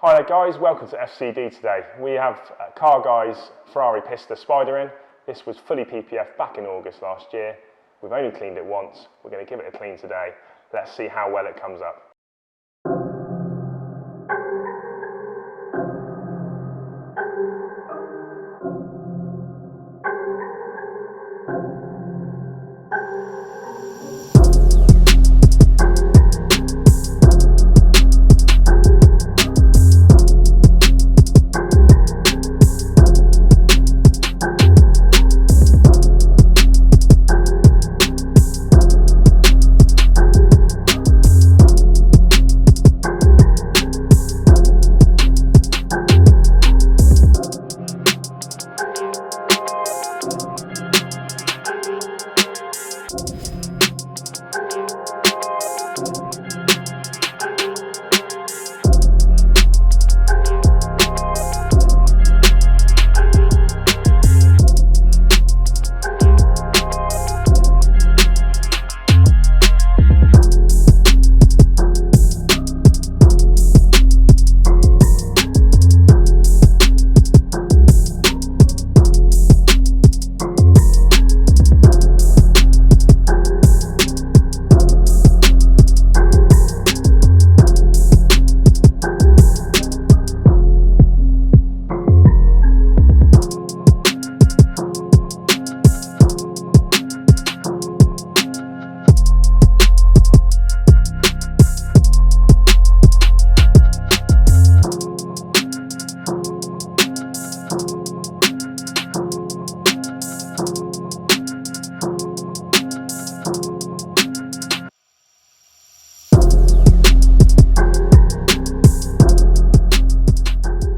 Hi there guys, welcome to FCD today. We have Car Guy's Ferrari Pista Spider in. This was fully PPF back in August last year. We've only cleaned it once. We're going to give it a clean today. Let's see how well it comes up.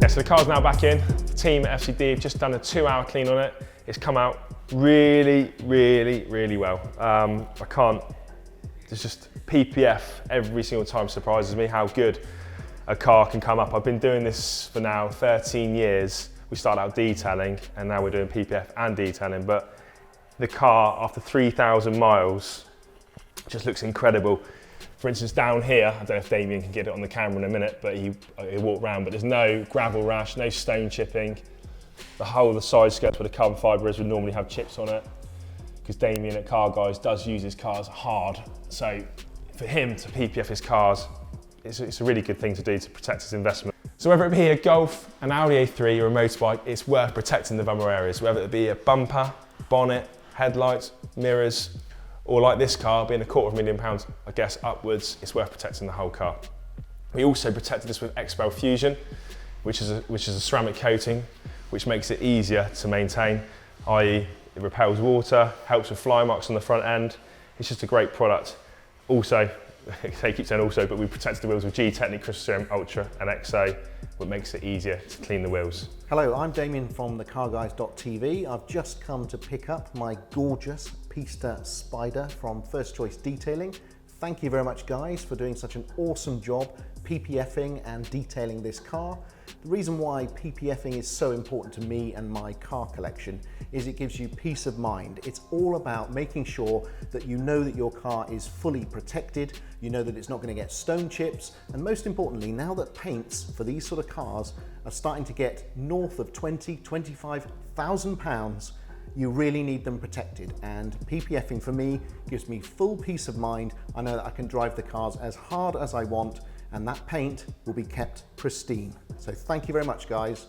So the car's now back in. The team at FCD have just done a 2-hour clean on it. It's come out really well. There's just PPF every single time surprises me how good a car can come up. I've been doing this for now 13 years. We started out detailing and now we're doing PPF and detailing, but the car after 3,000 miles just looks incredible. For instance, down here, I don't know if Damien can get it on the camera in a minute, but he walked around, but there's no gravel rash, no stone chipping. The whole of the side skirts where the carbon fibre is would normally have chips on it, because Damien at Car Guys does use his cars hard. So for him to PPF his cars, it's a really good thing to do to protect his investment. So whether it be a Golf, an Audi A3 or a motorbike, it's worth protecting the vulnerable areas, whether it be a bumper, bonnet, headlights, mirrors, or like this car, being £250,000, I guess, upwards, it's worth protecting the whole car. We also protected this with Expel Fusion, which is a ceramic coating, which makes it easier to maintain, i.e. it repels water, helps with fly marks on the front end. It's just a great product. Also, they keep saying also, but we protected the wheels with G-Technic Crystal Serum Ultra and XO, which makes it easier to clean the wheels. Hello, I'm Damien from thecarguys.tv. I've just come to pick up my gorgeous Pista Spider from First Choice Detailing. Thank you very much guys for doing such an awesome job PPFing and detailing this car. The reason why PPFing is so important to me and my car collection is it gives you peace of mind. It's all about making sure that you know that your car is fully protected, you know that it's not going to get stone chips, and most importantly, now that paints for these sort of cars are starting to get north of £25,000, you really need them protected, and PPFing for me gives me full peace of mind. I know that I can drive the cars as hard as I want and that paint will be kept pristine. So thank you very much guys.